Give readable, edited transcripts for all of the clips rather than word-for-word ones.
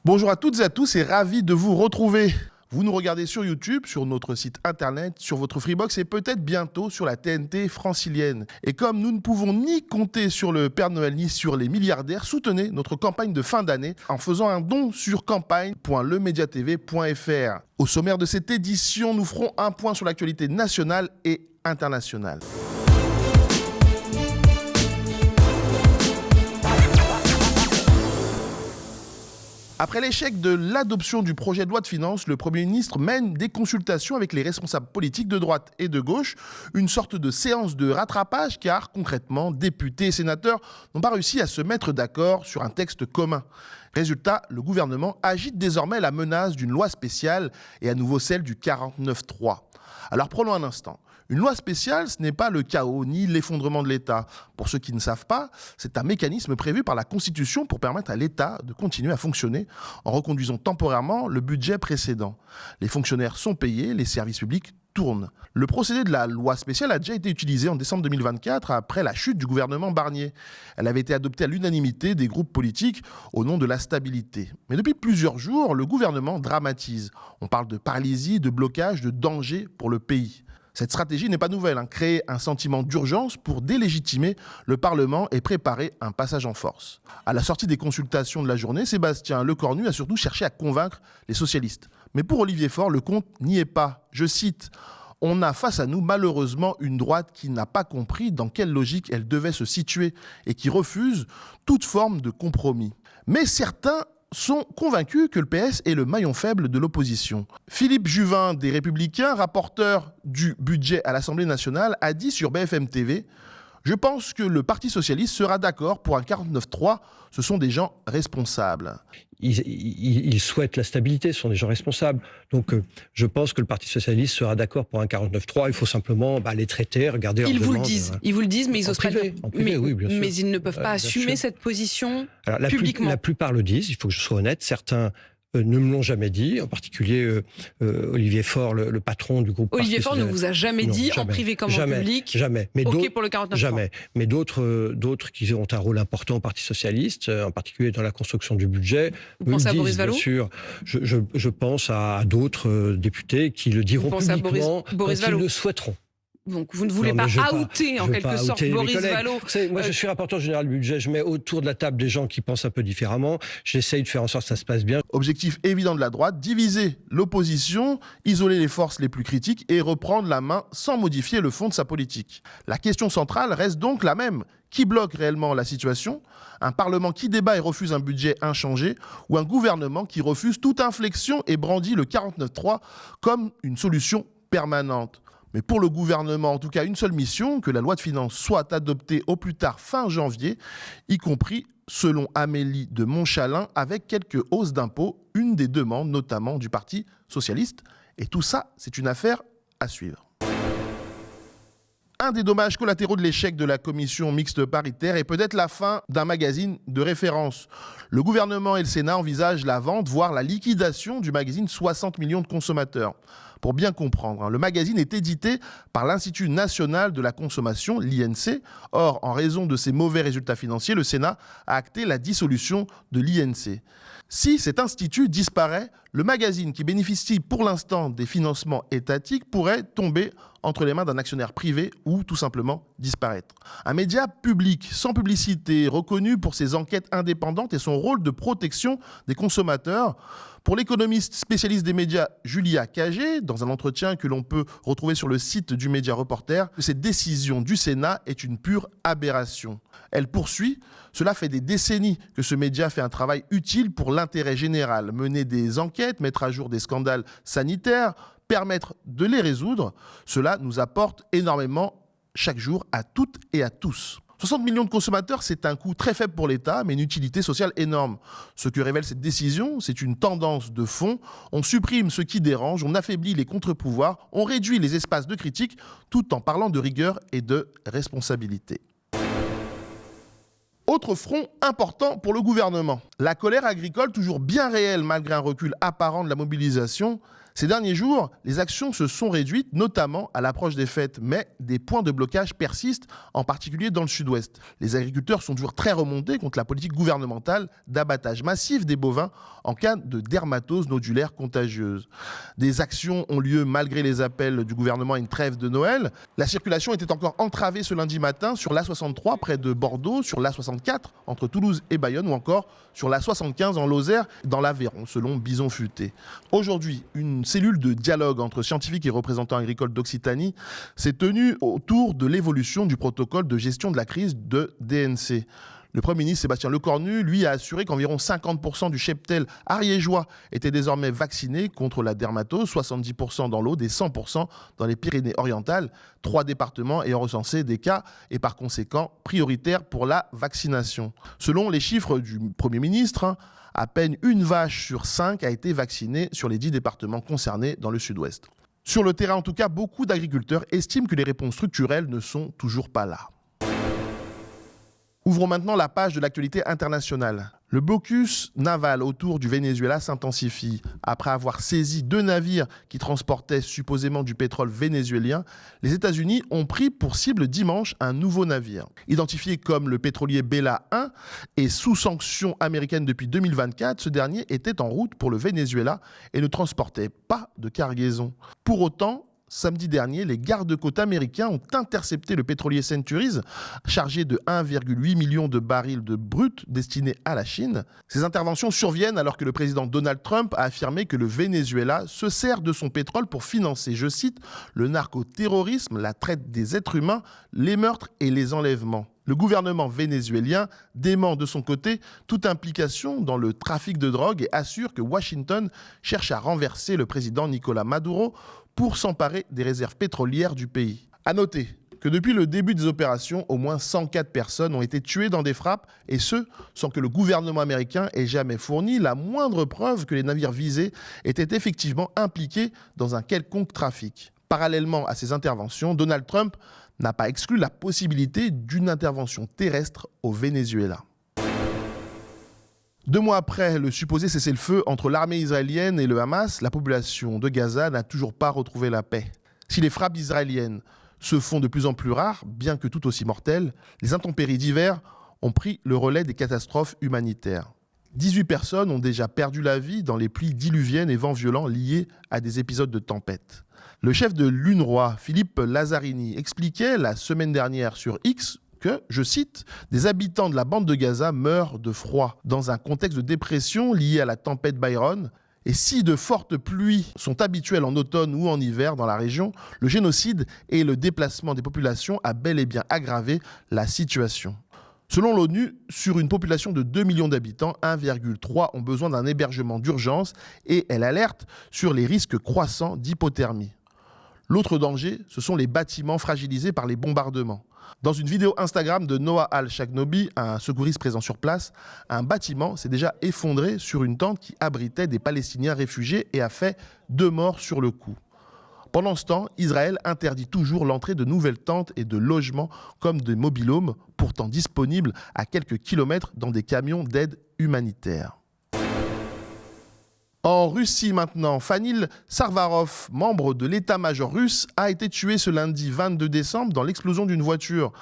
Bonjour à toutes et à tous et ravi de vous retrouver. Vous nous regardez sur YouTube, sur notre site internet, sur votre Freebox et peut-être bientôt sur la TNT francilienne. Et comme nous ne pouvons ni compter sur le Père Noël ni sur les milliardaires, soutenez notre campagne de fin d'année en faisant un don sur campagne.lemediatv.fr. Au sommaire de cette édition, nous ferons un point sur l'actualité nationale et internationale. Après l'échec de l'adoption du projet de loi de finances, le Premier ministre mène des consultations avec les responsables politiques de droite et de gauche, une sorte de séance de rattrapage car, concrètement, députés et sénateurs n'ont pas réussi à se mettre d'accord sur un texte commun. Résultat, le gouvernement agite désormais la menace d'une loi spéciale et à nouveau celle du 49.3. Alors prenons un instant. Une loi spéciale, ce n'est pas le chaos ni l'effondrement de l'État. Pour ceux qui ne savent pas, c'est un mécanisme prévu par la Constitution pour permettre à l'État de continuer à fonctionner en reconduisant temporairement le budget précédent. Les fonctionnaires sont payés, les services publics tournent. Le procédé de la loi spéciale a déjà été utilisé en décembre 2024 après la chute du gouvernement Barnier. Elle avait été adoptée à l'unanimité des groupes politiques au nom de la stabilité. Mais depuis plusieurs jours, le gouvernement dramatise. On parle de paralysie, de blocage, de danger pour le pays. Cette stratégie n'est pas nouvelle, créer un sentiment d'urgence pour délégitimer le Parlement et préparer un passage en force. À la sortie des consultations de la journée, Sébastien Lecornu a surtout cherché à convaincre les socialistes. Mais pour Olivier Faure, le compte n'y est pas. Je cite « On a face à nous malheureusement une droite qui n'a pas compris dans quelle logique elle devait se situer et qui refuse toute forme de compromis. » Mais certains sont convaincus que le PS est le maillon faible de l'opposition. Philippe Juvin des Républicains, rapporteur du budget à l'Assemblée nationale, a dit sur BFM TV « Je pense que le Parti socialiste sera d'accord pour un 49.3, ce sont des gens responsables. » Ils souhaitent la stabilité, ce sont des gens responsables. Donc je pense que le Parti socialiste sera d'accord pour un 49.3. Il faut simplement les traiter, regarder leur demande. Ils vous le disent, mais ils osent pas le dire. Oui, bien sûr. Mais ils ne peuvent pas assumer cette position publiquement. La plupart le disent, il faut que je sois honnête. Certains ne me l'ont jamais dit, en particulier Olivier Faure, le patron du groupe. Olivier Faure ne vous a jamais dit, en privé comme en public, jamais. Mais OK pour le 49.3. Jamais. Mais d'autres qui ont un rôle important au Parti socialiste, en particulier dans la construction du budget. Vous pensez à Boris Vallaud ? Bien sûr. Je pense à d'autres députés qui le diront publiquement quand ils le souhaiteront. Donc vous ne voulez pas outer en quelque sorte Boris Vallaud. Moi je suis rapporteur général du budget, je mets autour de la table des gens qui pensent un peu différemment, j'essaye de faire en sorte que ça se passe bien. Objectif évident de la droite, diviser l'opposition, isoler les forces les plus critiques et reprendre la main sans modifier le fond de sa politique. La question centrale reste donc la même. Qui bloque réellement la situation ? Un Parlement qui débat et refuse un budget inchangé ou un gouvernement qui refuse toute inflexion et brandit le 49.3 comme une solution permanente ? Mais pour le gouvernement, en tout cas, une seule mission, que la loi de finances soit adoptée au plus tard fin janvier, y compris, selon Amélie de Montchalin, avec quelques hausses d'impôts, une des demandes notamment du Parti socialiste. Et tout ça, c'est une affaire à suivre. Un des dommages collatéraux de l'échec de la commission mixte paritaire est peut-être la fin d'un magazine de référence. Le gouvernement et le Sénat envisagent la vente, voire la liquidation du magazine 60 millions de consommateurs. Pour bien comprendre, le magazine est édité par l'Institut national de la consommation, l'INC. Or, en raison de ses mauvais résultats financiers, le Sénat a acté la dissolution de l'INC. Si cet institut disparaît, le magazine qui bénéficie pour l'instant des financements étatiques pourrait tomber entre les mains d'un actionnaire privé ou tout simplement disparaître. Un média public, sans publicité, reconnu pour ses enquêtes indépendantes et son rôle de protection des consommateurs. Pour l'économiste spécialiste des médias Julia Cagé, dans un entretien que l'on peut retrouver sur le site du Média Reporter, cette décision du Sénat est une pure aberration. Elle poursuit, cela fait des décennies que ce média fait un travail utile pour l'intérêt général, mener des enquêtes, mettre à jour des scandales sanitaires, permettre de les résoudre. Cela nous apporte énormément chaque jour à toutes et à tous. 60 millions de consommateurs, c'est un coût très faible pour l'État, mais une utilité sociale énorme. Ce que révèle cette décision, c'est une tendance de fond. On supprime ce qui dérange, on affaiblit les contre-pouvoirs, on réduit les espaces de critique, tout en parlant de rigueur et de responsabilité. Autre front important pour le gouvernement. La colère agricole, toujours bien réelle malgré un recul apparent de la mobilisation, Ces derniers jours, les actions se sont réduites, notamment à l'approche des fêtes, mais des points de blocage persistent, en particulier dans le sud-ouest. Les agriculteurs sont toujours très remontés contre la politique gouvernementale d'abattage massif des bovins en cas de dermatose nodulaire contagieuse. Des actions ont lieu malgré les appels du gouvernement à une trêve de Noël. La circulation était encore entravée ce lundi matin sur l'A63 près de Bordeaux, sur l'A64 entre Toulouse et Bayonne ou encore sur l'A75 en Lozère dans l'Aveyron, selon Bison Futé. Aujourd'hui, une cellule de dialogue entre scientifiques et représentants agricoles d'Occitanie s'est tenue autour de l'évolution du protocole de gestion de la crise de DNC. Le Premier ministre Sébastien Lecornu, lui, a assuré qu'environ 50% du cheptel ariégeois était désormais vacciné contre la dermatose, 70% dans l'Aude et 100% dans les Pyrénées-Orientales. 3 départements ayant recensé des cas et par conséquent prioritaires pour la vaccination. Selon les chiffres du Premier ministre, à peine une vache sur 5 a été vaccinée sur les 10 départements concernés dans le sud-ouest. Sur le terrain, en tout cas, beaucoup d'agriculteurs estiment que les réponses structurelles ne sont toujours pas là. Ouvrons maintenant la page de l'actualité internationale. Le blocus naval autour du Venezuela s'intensifie. Après avoir saisi 2 navires qui transportaient supposément du pétrole vénézuélien, les États-Unis ont pris pour cible dimanche un nouveau navire. Identifié comme le pétrolier Bella 1 et sous sanctions américaines depuis 2024, ce dernier était en route pour le Venezuela et ne transportait pas de cargaison. Pour autant, samedi dernier, les gardes-côtes américains ont intercepté le pétrolier Centuries, chargé de 1,8 million de barils de brut destinés à la Chine. Ces interventions surviennent alors que le président Donald Trump a affirmé que le Venezuela se sert de son pétrole pour financer, je cite, le narcoterrorisme, la traite des êtres humains, les meurtres et les enlèvements. Le gouvernement vénézuélien dément de son côté toute implication dans le trafic de drogue et assure que Washington cherche à renverser le président Nicolás Maduro pour s'emparer des réserves pétrolières du pays. À noter que depuis le début des opérations, au moins 104 personnes ont été tuées dans des frappes, et ce, sans que le gouvernement américain ait jamais fourni la moindre preuve que les navires visés étaient effectivement impliqués dans un quelconque trafic. Parallèlement à ces interventions, Donald Trump n'a pas exclu la possibilité d'une intervention terrestre au Venezuela. 2 mois après le supposé cessez-le-feu entre l'armée israélienne et le Hamas, la population de Gaza n'a toujours pas retrouvé la paix. Si les frappes israéliennes se font de plus en plus rares, bien que tout aussi mortelles, les intempéries d'hiver ont pris le relais des catastrophes humanitaires. 18 personnes ont déjà perdu la vie dans les pluies diluviennes et vents violents liés à des épisodes de tempête. Le chef de l'UNRWA, Philippe Lazzarini, expliquait la semaine dernière sur X que, je cite, « des habitants de la bande de Gaza meurent de froid dans un contexte de dépression lié à la tempête Byron. Et si de fortes pluies sont habituelles en automne ou en hiver dans la région, le génocide et le déplacement des populations a bel et bien aggravé la situation. » Selon l'ONU, sur une population de 2 millions d'habitants, 1,3 ont besoin d'un hébergement d'urgence et elle alerte sur les risques croissants d'hypothermie. L'autre danger, ce sont les bâtiments fragilisés par les bombardements. Dans une vidéo Instagram de Noah Al-Shagnobi, un secouriste présent sur place, un bâtiment s'est déjà effondré sur une tente qui abritait des Palestiniens réfugiés et a fait 2 morts sur le coup. Pendant ce temps, Israël interdit toujours l'entrée de nouvelles tentes et de logements comme des mobil-homes, pourtant disponibles à quelques kilomètres dans des camions d'aide humanitaire. En Russie maintenant, Fanil Sarvarov, membre de l'état-major russe, a été tué ce lundi 22 décembre dans l'explosion d'une voiture.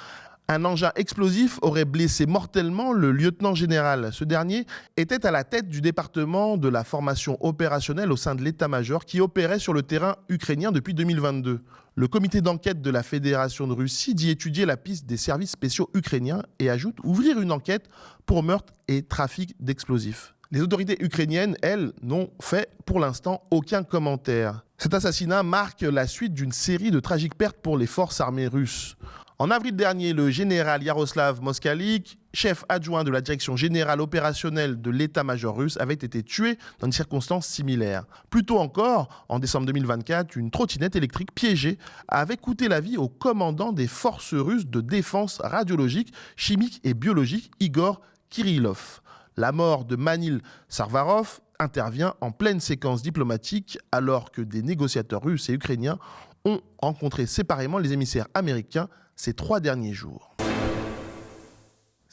Un engin explosif aurait blessé mortellement le lieutenant-général. Ce dernier était à la tête du département de la formation opérationnelle au sein de l'état-major qui opérait sur le terrain ukrainien depuis 2022. Le comité d'enquête de la Fédération de Russie dit étudier la piste des services spéciaux ukrainiens et ajoute ouvrir une enquête pour meurtre et trafic d'explosifs. Les autorités ukrainiennes, elles, n'ont fait pour l'instant aucun commentaire. Cet assassinat marque la suite d'une série de tragiques pertes pour les forces armées russes. En avril dernier, le général Yaroslav Moskalik, chef adjoint de la direction générale opérationnelle de l'état-major russe, avait été tué dans des circonstances similaires. Plus tôt encore, en décembre 2024, une trottinette électrique piégée avait coûté la vie au commandant des forces russes de défense radiologique, chimique et biologique, Igor Kirillov. La mort de Manil Sarvarov intervient en pleine séquence diplomatique alors que des négociateurs russes et ukrainiens ont rencontré séparément les émissaires américains ces 3 derniers jours.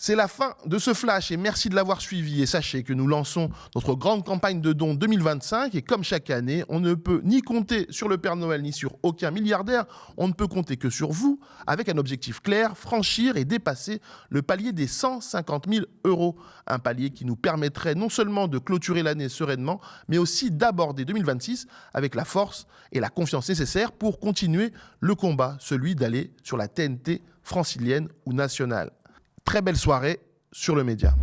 C'est la fin de ce flash et merci de l'avoir suivi. Et sachez que nous lançons notre grande campagne de dons 2025 et comme chaque année, on ne peut ni compter sur le Père Noël ni sur aucun milliardaire. On ne peut compter que sur vous avec un objectif clair, franchir et dépasser le palier des 150 000 €. Un palier qui nous permettrait non seulement de clôturer l'année sereinement, mais aussi d'aborder 2026 avec la force et la confiance nécessaires pour continuer le combat, celui d'aller sur la TNT francilienne ou nationale. Très belle soirée sur le média.